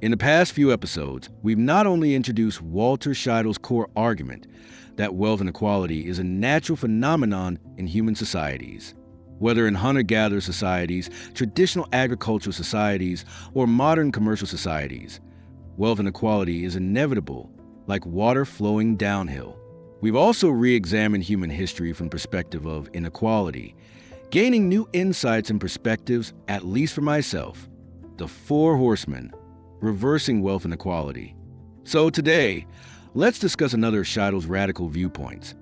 In the past few episodes, we've not only introduced Walter Scheidel's core argument that wealth inequality is a natural phenomenon in human societies. Whether in hunter-gatherer societies, traditional agricultural societies, or modern commercial societies, wealth inequality is inevitable, like water flowing downhill. We've also re-examined human history from the perspective of inequality, gaining new insights and perspectives, at least for myself. The Four Horsemen, reversing wealth inequality. So today, let's discuss another of Scheidel's radical viewpoints.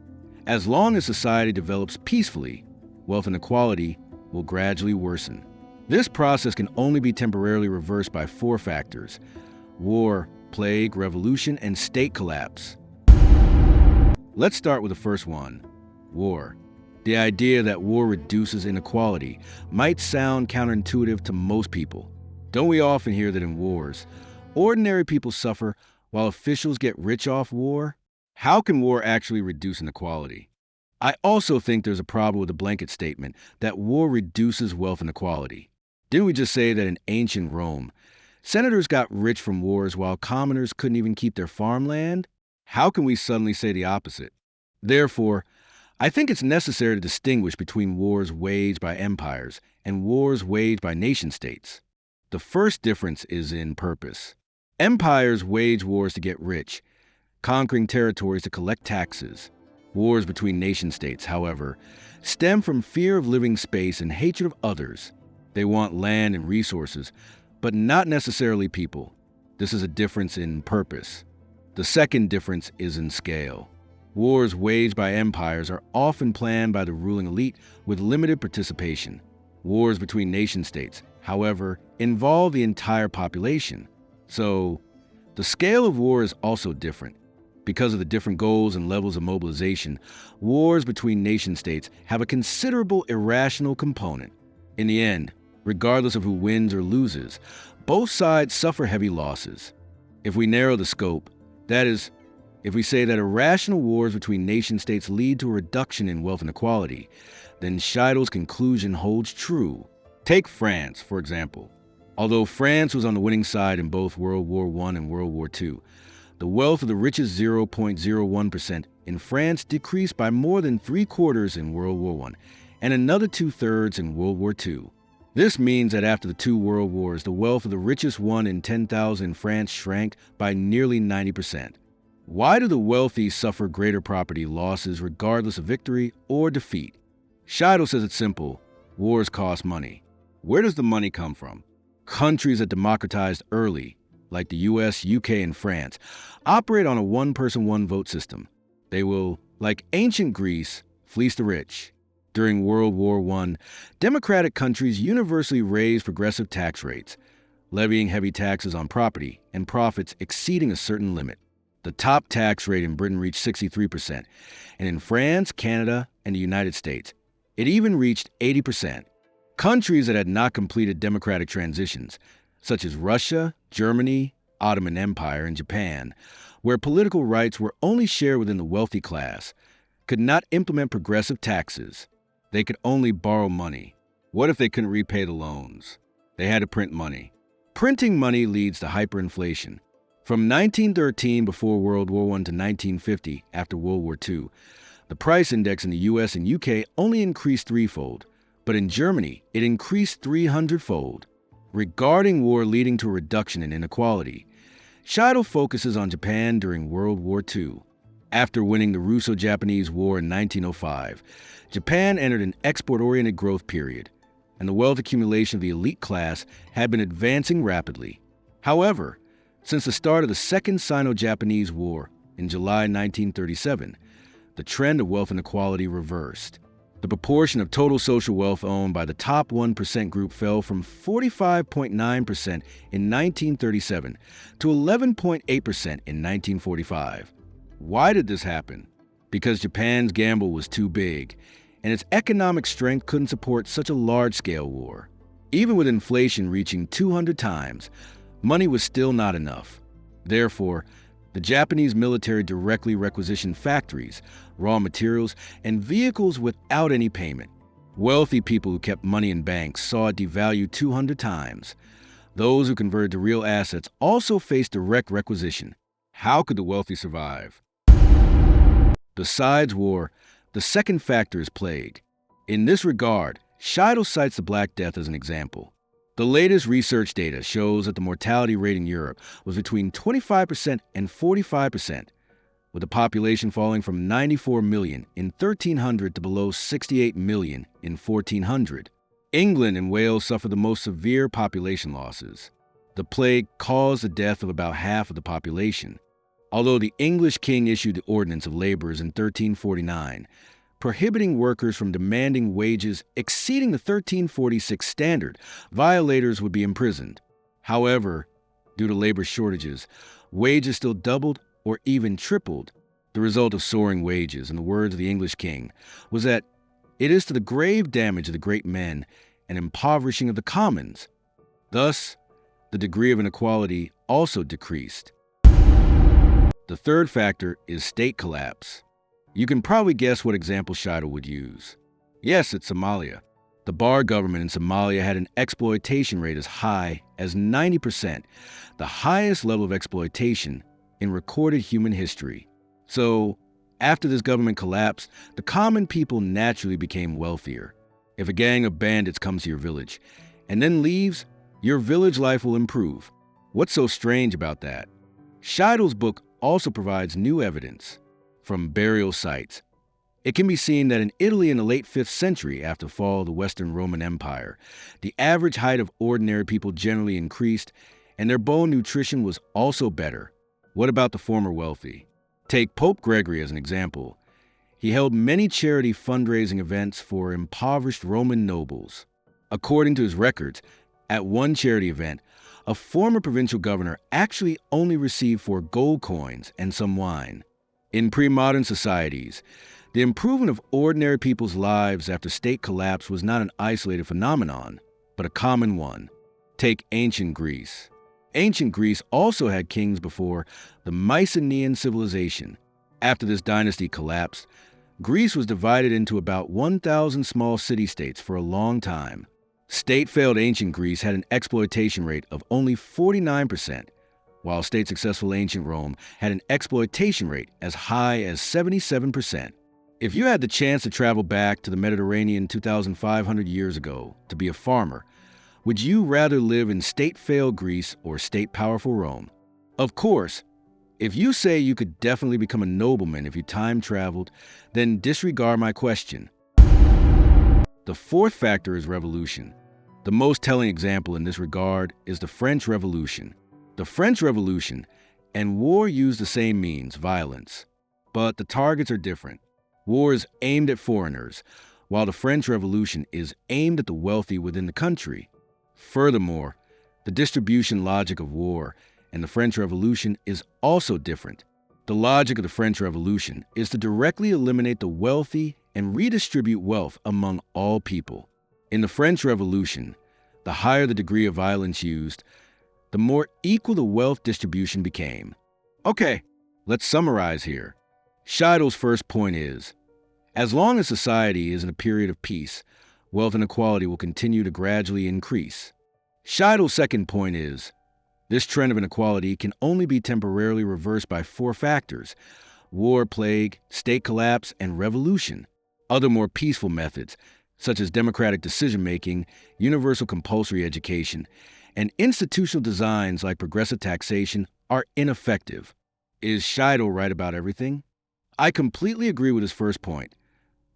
As long as society develops peacefully, wealth inequality will gradually worsen. This process can only be temporarily reversed by four factors: war, plague, revolution, and state collapse. Let's start with the first one, war. The idea that war reduces inequality might sound counterintuitive to most people. Don't we often hear that in wars, ordinary people suffer while officials get rich off war? How can war actually reduce inequality? I also think there's a problem with the blanket statement that war reduces wealth inequality. Didn't we just say that in ancient Rome, senators got rich from wars while commoners couldn't even keep their farmland? How can we suddenly say the opposite? Therefore, I think it's necessary to distinguish between wars waged by empires and wars waged by nation-states. The first difference is in purpose. Empires wage wars to get rich, conquering territories to collect taxes. Wars between nation-states, however, stem from fear of living space and hatred of others. They want land and resources, but not necessarily people. This is a difference in purpose. The second difference is in scale. Wars waged by empires are often planned by the ruling elite with limited participation. Wars between nation-states, however, involve the entire population. So, the scale of war is also different. Because of the different goals and levels of mobilization, wars between nation-states have a considerable irrational component. In the end, regardless of who wins or loses, both sides suffer heavy losses. If we narrow the scope, that is, if we say that irrational wars between nation-states lead to a reduction in wealth inequality, then Scheidel's conclusion holds true. Take France, for example. Although France was on the winning side in both World War I and World War II, the wealth of the richest 0.01% in France decreased by more than 3/4 in World War I and another 2/3 in World War II. This means that after the two world wars, the wealth of the richest 1 in 10,000 in France shrank by nearly 90%. Why do the wealthy suffer greater property losses regardless of victory or defeat? Scheidel says it's simple: wars cost money. Where does the money come from? Countries that democratized early, like the US, UK, and France, operate on a one-person, one-vote system. They will, like ancient Greece, fleece the rich. During World War I, democratic countries universally raised progressive tax rates, levying heavy taxes on property and profits exceeding a certain limit. The top tax rate in Britain reached 63%, and in France, Canada, and the United States, it even reached 80%. Countries that had not completed democratic transitions, such as Russia, Germany, Ottoman Empire, and Japan, where political rights were only shared within the wealthy class, could not implement progressive taxes. They could only borrow money. What if they couldn't repay the loans? They had to print money. Printing money leads to hyperinflation. From 1913 before World War I to 1950 after World War II, the price index in the US and UK only increased threefold, but in Germany, it increased 300-fold. Regarding war leading to a reduction in inequality, Scheidel focuses on Japan during World War II. After winning the Russo-Japanese War in 1905, Japan entered an export-oriented growth period, and the wealth accumulation of the elite class had been advancing rapidly. However, since the start of the Second Sino-Japanese War in July 1937, the trend of wealth inequality reversed. The proportion of total social wealth owned by the top 1% group fell from 45.9% in 1937 to 11.8% in 1945. Why did this happen? Because Japan's gamble was too big, and its economic strength couldn't support such a large-scale war. Even with inflation reaching 200 times, money was still not enough. Therefore, the Japanese military directly requisitioned factories, raw materials, and vehicles without any payment. Wealthy people who kept money in banks saw it devalue 200 times. Those who converted to real assets also faced direct requisition. How could the wealthy survive? Besides war, the second factor is plague. In this regard, Scheidel cites the Black Death as an example. The latest research data shows that the mortality rate in Europe was between 25% and 45%, with the population falling from 94 million in 1300 to below 68 million in 1400. England and Wales suffered the most severe population losses. The plague caused the death of about half of the population. Although the English king issued the Ordinance of Labours in 1349, prohibiting workers from demanding wages exceeding the 1346 standard, violators would be imprisoned. However, due to labor shortages, wages still doubled or even tripled. The result of soaring wages, in the words of the English king, was that it is to the grave damage of the great men and impoverishing of the commons. Thus, the degree of inequality also decreased. The third factor is state collapse. You can probably guess what example Scheidel would use. Yes, it's Somalia. The Barre government in Somalia had an exploitation rate as high as 90%, the highest level of exploitation in recorded human history. So, after this government collapsed, the common people naturally became wealthier. If a gang of bandits comes to your village and then leaves, your village life will improve. What's so strange about that? Scheidel's book also provides new evidence from burial sites. It can be seen that in Italy in the late 5th century, after the fall of the Western Roman Empire, the average height of ordinary people generally increased, and their bone nutrition was also better. What about the former wealthy? Take Pope Gregory as an example. He held many charity fundraising events for impoverished Roman nobles. According to his records, at one charity event, a former provincial governor actually only received 4 gold coins and some wine. In pre-modern societies, the improvement of ordinary people's lives after state collapse was not an isolated phenomenon, but a common one. Take ancient Greece. Ancient Greece also had kings before the Mycenaean civilization. After this dynasty collapsed, Greece was divided into about 1,000 small city-states for a long time. State-failed ancient Greece had an exploitation rate of only 49%, while state-successful ancient Rome had an exploitation rate as high as 77%. If you had the chance to travel back to the Mediterranean 2,500 years ago to be a farmer, would you rather live in state-failed Greece or state-powerful Rome? Of course, if you say you could definitely become a nobleman if you time-traveled, then disregard my question. The fourth factor is revolution. The most telling example in this regard is the French Revolution. The French Revolution and war use the same means, violence, but the targets are different. War is aimed at foreigners, while the French Revolution is aimed at the wealthy within the country. Furthermore, the distribution logic of war and the French Revolution is also different. The logic of the French Revolution is to directly eliminate the wealthy and redistribute wealth among all people. In the French Revolution, the higher the degree of violence used, the more equal the wealth distribution became. Okay, let's summarize here. Scheidel's first point is, as long as society is in a period of peace, wealth inequality will continue to gradually increase. Scheidel's second point is, this trend of inequality can only be temporarily reversed by 4 factors: war, plague, state collapse, and revolution. Other more peaceful methods, such as democratic decision-making, universal compulsory education, and institutional designs like progressive taxation, are ineffective. Is Scheidel right about everything? I completely agree with his first point,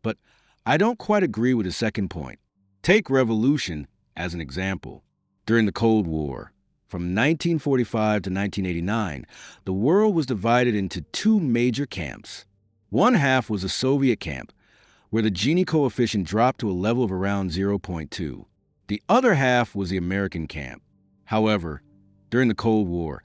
but I don't quite agree with his second point. Take revolution as an example. During the Cold War, from 1945 to 1989, the world was divided into 2 major camps. One half was the Soviet camp, where the Gini coefficient dropped to a level of around 0.2. The other half was the American camp. However, during the Cold War,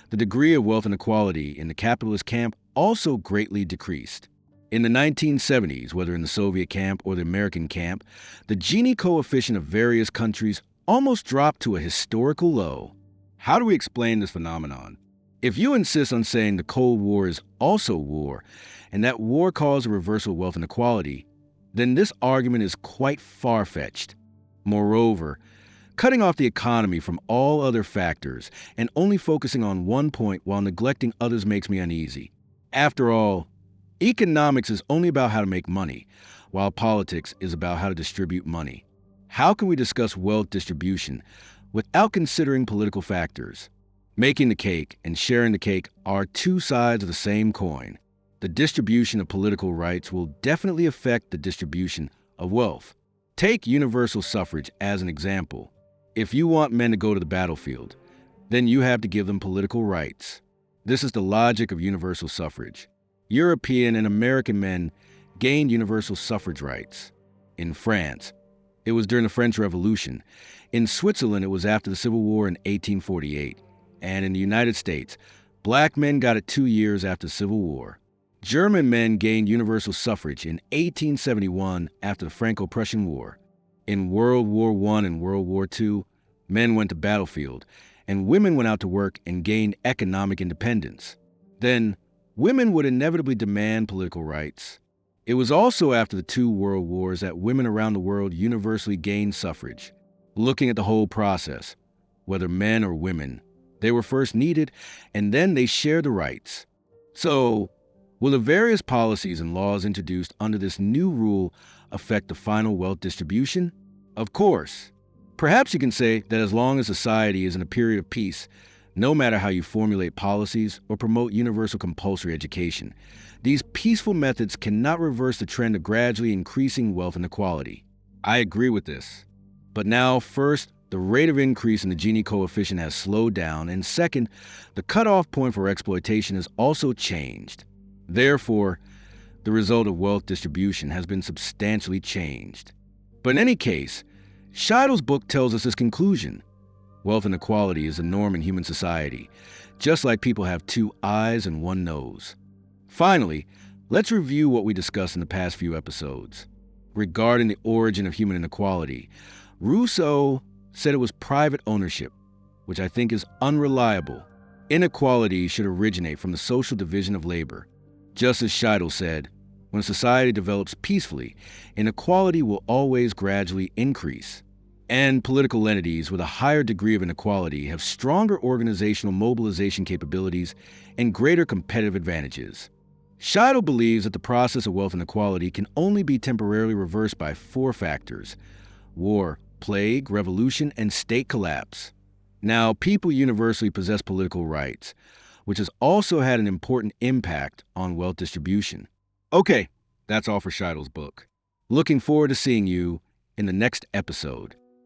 the degree of wealth inequality in the capitalist camp also greatly decreased. In the 1970s, whether in the Soviet camp or the American camp, the Gini coefficient of various countries almost dropped to a historical low. How do we explain this phenomenon? If you insist on saying the Cold War is also war, and that war caused a reversal of wealth inequality, then this argument is quite far-fetched. Moreover, cutting off the economy from all other factors and only focusing on one point while neglecting others makes me uneasy. After all, economics is only about how to make money, while politics is about how to distribute money. How can we discuss wealth distribution without considering political factors? Making the cake and sharing the cake are two sides of the same coin. The distribution of political rights will definitely affect the distribution of wealth. Take universal suffrage as an example. If you want men to go to the battlefield, then you have to give them political rights. This is the logic of universal suffrage. European and American men gained universal suffrage rights. In France, it was during the French Revolution. In Switzerland, it was after the Civil War in 1848. And in the United States, black men got it 2 years after the Civil War. German men gained universal suffrage in 1871 after the Franco-Prussian War. In World War I and World War II, men went to battlefield, and women went out to work and gained economic independence. Then, women would inevitably demand political rights. It was also after the two world wars that women around the world universally gained suffrage. Looking at the whole process, whether men or women, they were first needed, and then they shared the rights. So, will the various policies and laws introduced under this new rule affect the final wealth distribution? Of course. Perhaps you can say that as long as society is in a period of peace, no matter how you formulate policies or promote universal compulsory education, these peaceful methods cannot reverse the trend of gradually increasing wealth inequality. I agree with this. But now, first, the rate of increase in the Gini coefficient has slowed down, and second, the cutoff point for exploitation has also changed. Therefore, the result of wealth distribution has been substantially changed. But in any case, Scheidel's book tells us his conclusion. Wealth inequality is a norm in human society, just like people have 2 eyes and 1 nose. Finally, let's review what we discussed in the past few episodes. Regarding the origin of human inequality, Rousseau said it was private ownership, which I think is unreliable. Inequality should originate from the social division of labor. Just as Scheidel said, when society develops peacefully, inequality will always gradually increase. And political entities with a higher degree of inequality have stronger organizational mobilization capabilities and greater competitive advantages. Scheidel believes that the process of wealth inequality can only be temporarily reversed by 4 factors: war, plague, revolution, and state collapse. Now, people universally possess political rights, which has also had an important impact on wealth distribution. Okay, that's all for Scheidel's book. Looking forward to seeing you in the next episode.